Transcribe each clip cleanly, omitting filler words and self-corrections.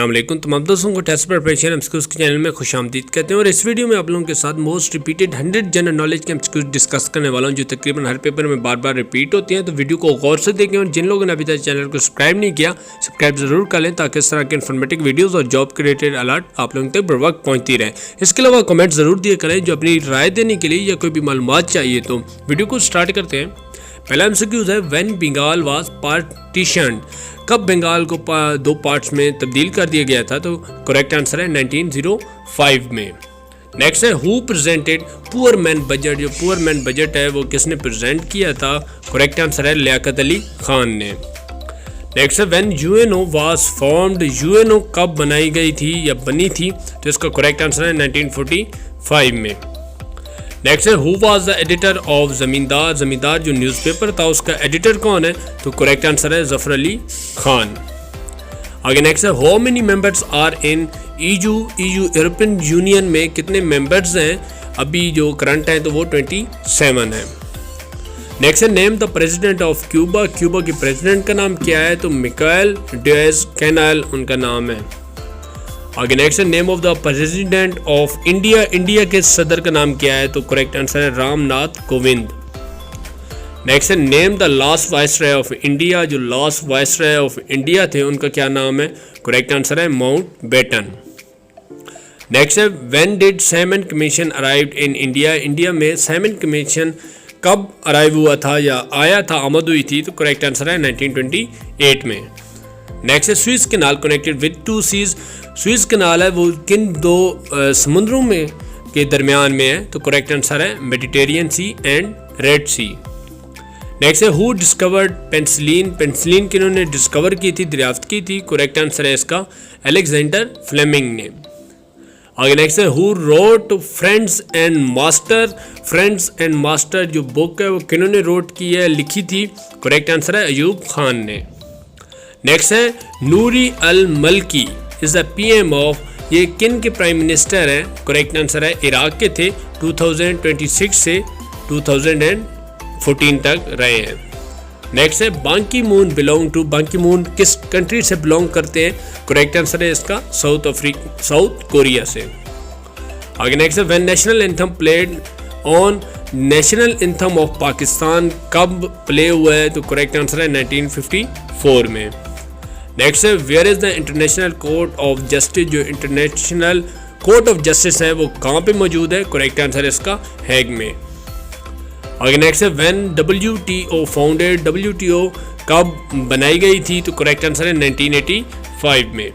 अस्सलाम वालेकुम तमाम दोस्तों को टेस्ट प्रिपरेशन एमसीक्यूज के चैनल में खुशामदीद कहते हैं। और इस वीडियो में आप लोगों के साथ मोस्ट रिपीटेड 100 जनरल नॉलेज के एमसीक्यूज डिस्कस करने वाला हूं जो तकरीबन हर पेपर में बार बार रिपीट होती हैं। तो वीडियो को गौर से देखें और जिन लोगों ने अभी तक चैनल को सब्सक्राइब नहीं किया सब्सक्राइब जरूर कर लें ताकि इस तरह के इन्फॉर्मेटिव वीडियोज़ और जॉब के रिलेटेड अलर्ट आप लोगों तक बर वक्त पहुँचती रहे। इसके अलावा कमेंट ज़रूर दिया करें जो अपनी राय देने के लिए या कोई भी मालूमात चाहिए। तो वीडियो को स्टार्ट करते हैं। पहला एमसीक्यूज है व्हेन बंगाल वाज पार्टीशन्ड, कब बंगाल को दो पार्ट्स में तब्दील कर दिया गया था। तो करेक्ट आंसर है 1905 में। नेक्स्ट है who presented poor man budget, जो पुअर मैन बजट है वो किसने प्रेजेंट किया था। करेक्ट आंसर है लियाकत अली खान ने। नेक्स्ट है when UNO was formed, UNO कब बनाई गई थी या बनी थी। तो इसका करेक्ट आंसर है 1945 में। नेक्स्ट है who was the editor of ज़मींदार, ज़मींदार जो न्यूज़पेपर था उसका एडिटर कौन है। तो करेक्ट आंसर है ज़फ़र अली खान। आगे नेक्स्ट है how many members are in EU, European Union में कितने मेंबर्स हैं। अभी जो करंट है तो वो 27 है। नेक्स्ट है name the president of Cuba, Cuba के प्रेसिडेंट का नाम क्या है। तो मिकाएल डियाज कैनाल उनका नाम है। आगे नेक्स्ट है name of the president of India, India के सदर का नाम क्या है। तो करेक्ट आंसर है रामनाथ कोविंद। नेक्स्ट है name the last viceroy of India, जो लास्ट वाइसरॉय ऑफ इंडिया थे उनका क्या नाम है। करेक्ट आंसर है माउंट बेटन। नेक्स्ट है when did Simon commission arrived in India, India में साइमन कमीशन कब अराइव हुआ था या आया था, आमद हुई थी। तो करेक्ट आंसर है 1928 में। नेक्स्ट है Suez canal connected with two seas, Suez canal है वो किन दो समुद्रों में के दरमियान में है। तो करेक्ट आंसर है Mediterranean Sea and Red Sea. Next है हु डिस्कवर्ड पेंसिलिन, पेंसिलिन किन्होंने डिस्कवर की थी, दरियाफ्त की थी। करेक्ट आंसर है इसका अलेक्जेंडर फ्लेमिंग ने। आगे नेक्स्ट है who wrote friends and master, friends and master जो बुक है वो किन्होंने रोट की है, लिखी थी। करेक्ट आंसर है अयूब खान ने। नेक्स्ट है नूरी अल मल्की इज द पीएम ऑफ, ये किन के प्राइम मिनिस्टर हैं। करेक्ट आंसर है इराक के थे, 2026 से 2014 तक रहे हैं। नेक्स्ट है बांकी मून बिलोंग टू, बांकी मून किस कंट्री से बिलोंग करते हैं। करेक्ट आंसर है इसका साउथ कोरिया से। आगे नेक्स्ट है when national anthem played on, national anthem of Pakistan कब प्ले हुआ है। तो करेक्ट आंसर है 1954 में। नेक्स्ट है where is the international court of justice, जो इंटरनेशनल कोर्ट ऑफ जस्टिस है वो कहाँ पे मौजूद है। करेक्ट आंसर है इसका हैग में। आगे नेक्स्ट है व्हेन WTO फाउंडेड, WTO कब बनाई गई थी। तो करेक्ट आंसर है 1985 में।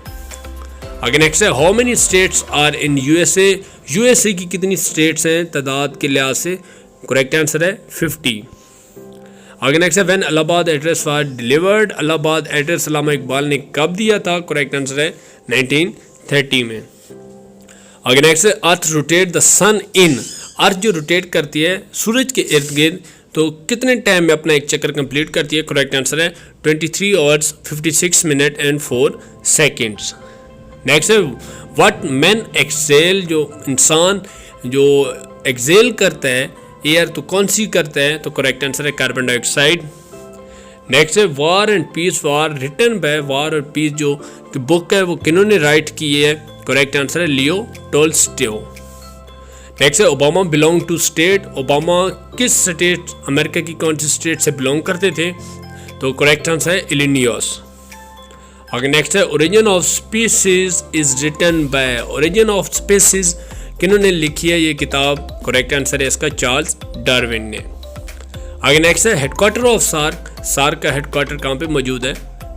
आगे नेक्स्ट है how many states are in USA, USA की कितनी स्टेट्स हैं तादाद के लिहाज से। करेक्ट आंसर है 50। आगे नेक्स्ट है when Allahabad address was delivered, Allahabad address Allama Iqbal ने कब दिया था। करेक्ट आंसर है 1930 में। आगे नेक्स्ट है अर्थ रोटेट द सन इन, अर्थ जो रोटेट करती है सूरज के इर्द गिर्द तो कितने टाइम में अपना एक चक्कर कंप्लीट करती है। करेक्ट आंसर है 23 hours 56 minute and 4 seconds. Next है व्हाट मैन एक्सेल, जो इंसान जो एक्सेल करता है एयर तो कौन सी करता है। तो करेक्ट आंसर है कार्बन डाइऑक्साइड। नेक्स्ट है war and peace, war written by, war और पीस जो बुक है वो किन्होंने राइट की है। करेक्ट आंसर है लियो टोल्स्टॉय। नेक्स्ट है Obama belong to state, Obama किस स्टेट अमेरिका की कौन सी स्टेट से बिलोंग करते थे। तो करेक्ट आंसर है इलिनॉइस। आगे नेक्स्ट है origin of species is written by, origin of species किन्होंने लिखी है ये किताब। करेक्ट आंसर है इसका चार्ल्स डार्विन ने। आगे नेक्स्ट है हेडक्वार्टर ऑफ सार्क, सार्क का हेडक्वार्टर कहाँ पे मौजूद है।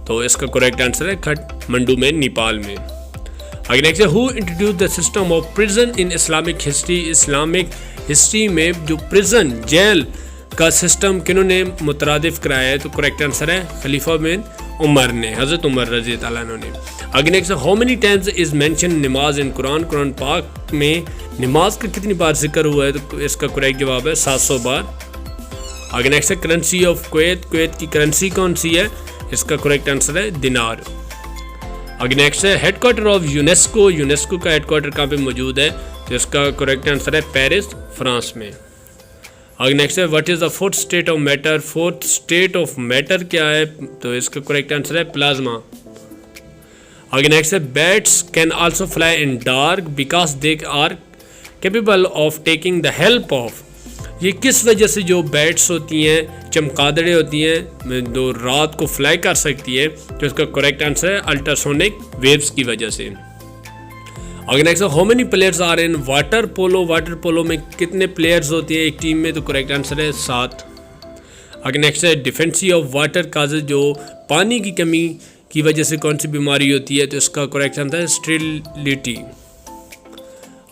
तो इसका करेक्ट आंसर है काठमांडू में, नेपाल में। आगे नेक्स्ट है who introduce the system of prison in Islamic history, Islamic history में जो प्रिजन जेल का सिस्टम किन्होंने मुतरादिफ कराया है। तो करेक्ट आंसर है खलीफा बिन उमर ने, हज़रत उमर रज़ी अल्लाह अन्हु ने। आगे next how many times is mention नमाज इन कुरान, कुरान पाक में नमाज का कितनी बार जिक्र हुआ है। तो इसका करेक्ट जवाब है 700 बार। आगे नेक्स्ट है करेंसी ऑफ कुवैत, कुवैत की करेंसी कौन सी है। इसका करेक्ट आंसर है दिनार। आगे नेक्स्ट है हेडक्वार्टर ऑफ यूनेस्को, यूनेस्को का हेडक्वार्टर कहाँ पे मौजूद है। तो इसका करेक्ट आंसर है पेरिस, फ्रांस में। आगे नेक्स्ट है what is the fourth state of matter, fourth state of matter क्या है। तो इसका करेक्ट आंसर है प्लाज्मा। आगे नेक्स्ट है bats can also fly in dark because they are capable of taking the help of. ये किस वजह से जो बैट्स होती हैं, चमगादड़ें होती हैं, जो रात को फ्लाई कर सकती है, तो इसका करेक्ट आंसर है अल्ट्रासोनिक वेव्स की वजह से। आगे नेक्स्ट है how many players are in water polo. Water polo में कितने प्लेयर्स होते हैं एक टीम में, तो करेक्ट आंसर है 7। आगे नेक्स्ट है डिफेंसी ऑफ वाटर काजेज, जो पानी की कमी की वजह से कौन सी बीमारी होती है, तो इसका करेक्ट आंसर है स्टेरिलिटी।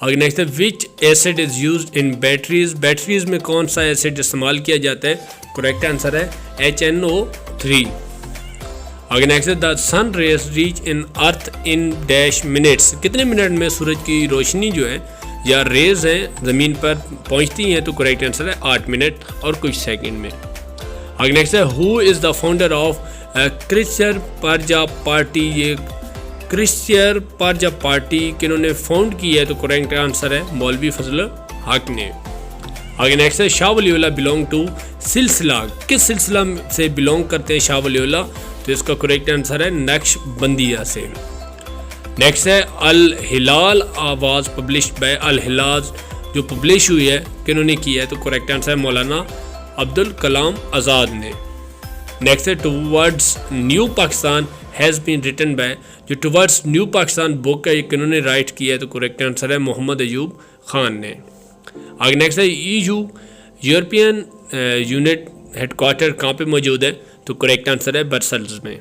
आगे नेक्स्ट है विच acid is used in batteries. Batteries में कौन सा एसिड इस्तेमाल किया जाता है, करेक्ट आंसर है HNO3। आगे नेक्स्ट है the sun rays reach in earth in dash minutes. कितने मिनट में सूरज की रोशनी जो है या रेज हैं ज़मीन पर पहुंचती हैं, तो करेक्ट आंसर है 8 मिनट और कुछ सेकंड में। आगे नेक्स्ट है who is the founder of Christian Praja Party. ये क्रिश्चियन परजा पार्टी किन्होंने फाउंड की है, तो करेक्ट आंसर है मौलवी फजल हक ने। आगे नेक्स्ट है शाह वलीउल्लाह बिलोंग टू सिलसिला। किस सिलसिला से बिलोंग करते हैं शाह वलीउल्लाह, तो इसका करेक्ट आंसर है नक्शबंदिया से। नेक्स्ट है अल हिलाल आवाज़ पब्लिश्ड बाय अल हिलाल, जो पब्लिश हुई है किन्होंने की है, तो करेक्ट आंसर है मौलाना अब्दुल कलाम आज़ाद ने। नेक्स्ट है towards new Pakistan has been written by, जो टुवर्ड्स न्यू पाकिस्तान बुक है ये किन्होंने राइट किया है, तो करेक्ट आंसर है मोहम्मद अयूब खान ने। आगे नेक्स्ट है EU यूरोपियन यूनिट हेडक्वार्टर कहाँ पे मौजूद है, तो करेक्ट आंसर है ब्रसेल्स में।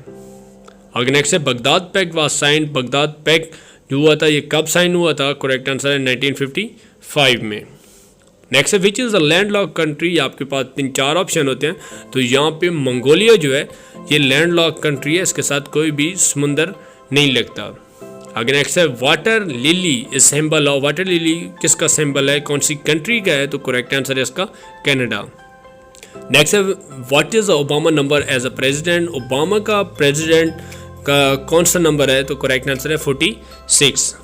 आगे नेक्स्ट है Baghdad pact was sign. Baghdad pact जो हुआ था ये कब साइन हुआ था, करेक्ट आंसर है 1955 में। नेक्स्ट है which is the landlock country. आपके पास 3-4 ऑप्शन होते हैं, तो यहाँ पे मंगोलिया जो है ये लैंडलॉक कंट्री है, इसके साथ कोई भी समुंदर नहीं लगता। आगे नेक्स्ट है water lily is symbol of. Water lily किसका सिंबल है, कौन सी कंट्री का है, तो करेक्ट आंसर है इसका कनाडा। नेक्स्ट है what is Obama number as a president. Obama का प्रेसिडेंट का कौन सा नंबर है, तो करेक्ट आंसर है 46।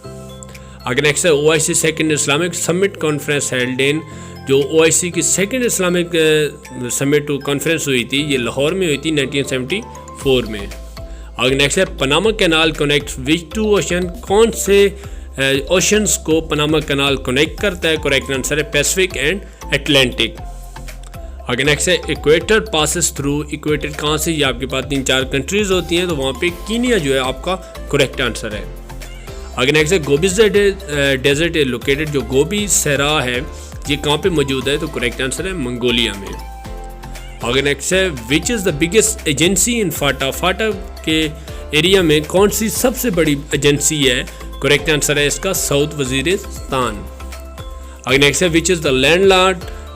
आगे नेक्स्ट है OIC second Islamic summit conference held in. जो OIC की सेकेंड इस्लामिक समिट कॉन्फ्रेंस हुई थी ये लाहौर में हुई थी 1974 में। आगे नेक्स्ट है Panama canal connect which two ocean. कौन से ओशंस को पनामा कैनाल कनेक्ट करता है, करेक्ट आंसर है पैसिफिक एंड अटलांटिक। आगे नेक्स्ट है इक्वेटर पासिस थ्रू। इक्वेटर कहाँ से, ये आपके पास 3-4 कंट्रीज होती हैं, तो वहाँ पे कीनिया जो है आपका करेक्ट आंसर है। आगे नेक्स्ट है गोबी डेजर्ट इज लोकेटेड। जो गोबी सहरा है ये कहाँ पे मौजूद है, तो करेक्ट आंसर है मंगोलिया में। आगे नेक्स्ट है which is the biggest agency in FATA. FATA के एरिया में कौन सी सबसे बड़ी एजेंसी है, करेक्ट आंसर है इसका साउथ वजीरिस्तान। आगे नेक्स्ट है which is the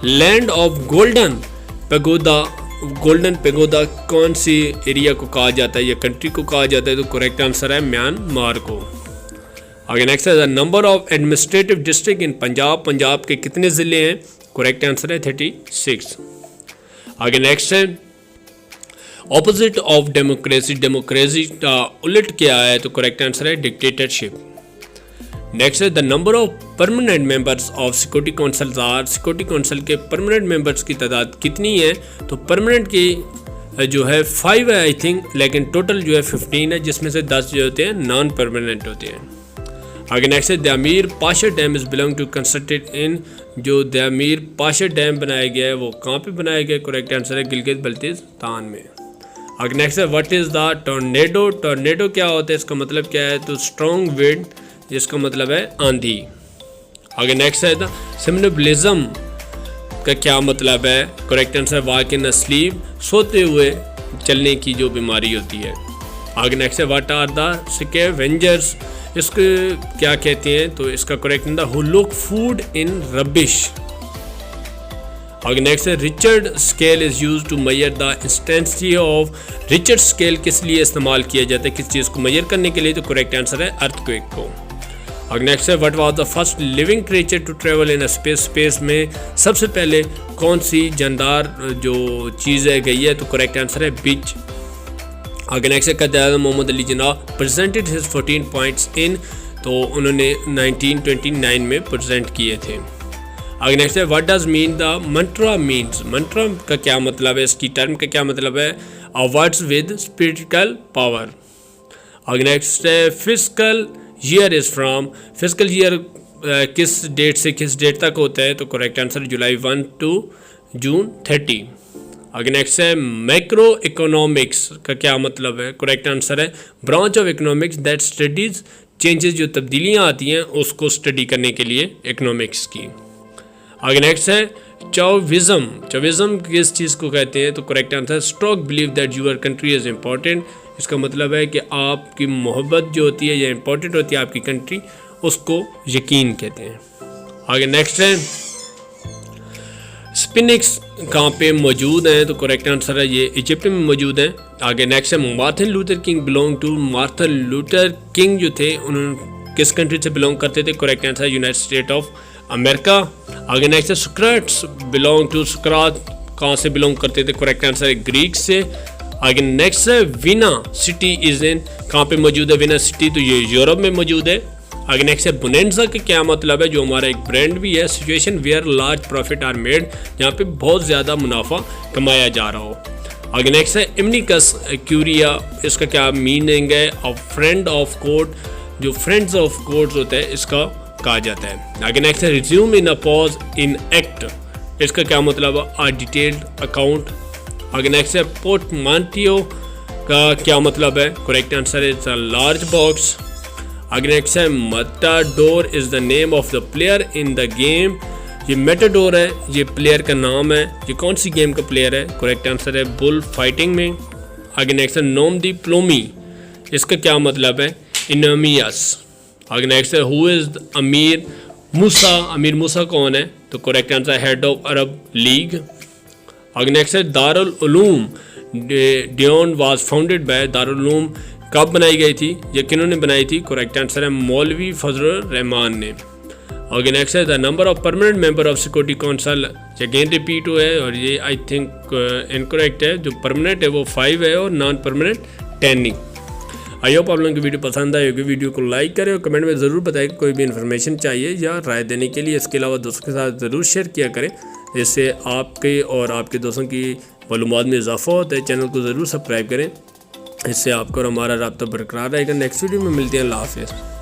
land of golden pagoda. Golden pagoda कौन सी एरिया को कहा जाता है या कंट्री को कहा जाता है, तो करेक्ट आंसर है म्यांमार को। आगे नेक्स्ट है the number of administrative district in Punjab. Punjab के कितने ज़िले हैं, करेक्ट आंसर है 36। आगे नेक्स्ट है ऑपोजिट ऑफ डेमोक्रेसी। डेमोक्रेसी का उलट क्या है, तो करेक्ट आंसर है डिक्टेटरशिप। नेक्स्ट है the number of permanent members of security council are. Security council के परमानेंट मेंबर्स की तादाद कितनी है, तो परमानेंट की जो है 5 है आई थिंक, लेकिन टोटल जो है 15 है, जिसमें से 10 जो होते हैं नॉन परमानेंट होते हैं। आगे नेक्स्ट है Diamer Bhasha dam is belong to constructed in. जो दामीर पाशा डैम बनाया गया है वो कहाँ पे बनाया गया, करेक्ट आंसर है गिलगित बल्तिस्तान में। आगे नेक्स्ट है what is the tornado. Tornado क्या होता है, इसका मतलब क्या है, तो स्ट्रॉन्ग विंड, जिसका मतलब है आंधी। आगे नेक्स्ट है द सिम्नोबिलिज्म का क्या मतलब है, correct answer walk in sleep, सोते हुए चलने की जो बीमारी होती है। आगे नेक्स्ट है व्हाट आर द स्कैवेंजर्स। इसको क्या कहते हैं, तो इसका correct answer who look food in rubbish. आगे नेक्स्ट है Richter scale is used to measure the intensity of. Richter scale किस लिए इस्तेमाल किया जाता है, किस चीज़ को मेजर करने के लिए, तो करेक्ट आंसर है अर्थक्वेक को। आगे नेक्स्ट है what was the first living creature to travel in space. Space में सबसे पहले कौन सी जानदार जो चीज़ है गई है, तो करेक्ट आंसर है बिच। आगे नेक्स्ट है Quaid-e-Azam Mohammad Ali Jinnah presented his 14 points in, तो उन्होंने 1929 में प्रेजेंट किए थे। आगे नेक्स्ट है what does mean the mantra means. Mantra का क्या मतलब है, इसकी टर्म का क्या मतलब है, वर्ड्स विद स्पिरिचुअल पावर। आगे नेक्स्ट है physical year is from, physical year किस डेट से किस डेट तक होता है, तो करेक्ट आंसर जुलाई 1 to जून 30। आगे नेक्स्ट है मैक्रो इकोनॉमिक्स का क्या मतलब है, करेक्ट आंसर है branch of economics that studies changes, जो तब्दीलियाँ आती हैं उसको स्टडी करने के लिए इकोनॉमिक्स की। आगे नेक्स्ट है चाविज़म, चाविज़म किस चीज़ को कहते हैं, तो correct answer strong believe that your country is important, इसका मतलब है कि आपकी मोहब्बत जो होती है या इम्पॉर्टेंट होती है आपकी कंट्री, उसको यकीन कहते हैं। आगे नेक्स्ट है स्पिनिक्स कहाँ पे मौजूद हैं, तो करेक्ट आंसर है ये इजिप्ट में मौजूद हैं। आगे नेक्स्ट है Martin Luther King belong to, Martin Luther King जो थे उन्होंने किस कंट्री से बिलोंग करते थे, correct answer United State of America. आगे नेक्स्ट है सुक्राट्स बिलोंग टू, सुक्रात कहाँ से बिलोंग करते थे, करेक्ट आंसर है ग्रीक से। आगे नेक्स्ट है विना सिटी इज इन, कहाँ पे मौजूद है विना सिटी, तो ये यूरोप में मौजूद है। आगे नेक्स्ट है बोनेंजा का क्या मतलब है, जो हमारा एक ब्रांड भी है, situation where large profit are made, जहाँ पे बहुत ज़्यादा मुनाफा कमाया जा रहा हो। आगे नेक्स्ट है इमनिकस क्यूरिया, इसका क्या मीनिंग है, अ फ्रेंड ऑफ कोर्ट, जो फ्रेंड्स ऑफ कोर्ट्स होते हैं इसका कहा जाता है। आगे नेक्स्ट है resume in a pause in act, इसका क्या मतलब है, अ डिटेल्ड अकाउंट। आगे नेक्स्ट है पोर्टमांटियो का क्या मतलब है, करेक्ट आंसर है इट्स अ लार्ज बॉक्स। आगे नेक्स्ट है Matador is the name of the player in the game, ये मेटाडोर है ये प्लेयर का नाम है, ये कौन सी गेम का प्लेयर है, करेक्ट आंसर है बुल फाइटिंग में। आगे नेक्स्ट है नोम दी प्लोमी, इसका क्या मतलब है, इनोमियस। आगे नेक्स्ट है हु इज़ अमीर मूसा, अमीर मूसा कौन है, तो correct answer head of Arab league. आगे नेक्स्ट है Darul Uloom Dion was founded by, Darul Uloom कब बनाई गई थी, या किन्होंने बनाई थी, करेक्ट आंसर है मौलवी फजल रहमान ने। आगे नेक्स्ट है the number of permanent member of security council, again repeat हुआ है और ये आई थिंक इनकरेक्ट है, जो परमानेंट है वो 5 है और नॉन परमानेंट 10 नहीं। आई होप आप लोगों की वीडियो पसंद आई होगी, वीडियो को लाइक करें और कमेंट में ज़रूर बताएं कोई भी इन्फॉर्मेशन चाहिए या राय देने के लिए। इसके अलावा दोस्तों के साथ ज़रूर शेयर किया करें, इससे आपके और आपके दोस्तों की मालूमात में इजाफा होता है। चैनल को ज़रूर सब्सक्राइब करें, इससे आपका और हमारा राब्ता बरकरार रहेगा। नेक्स्ट वीडियो में मिलते हैं, अल्लाह हाफ़िज़।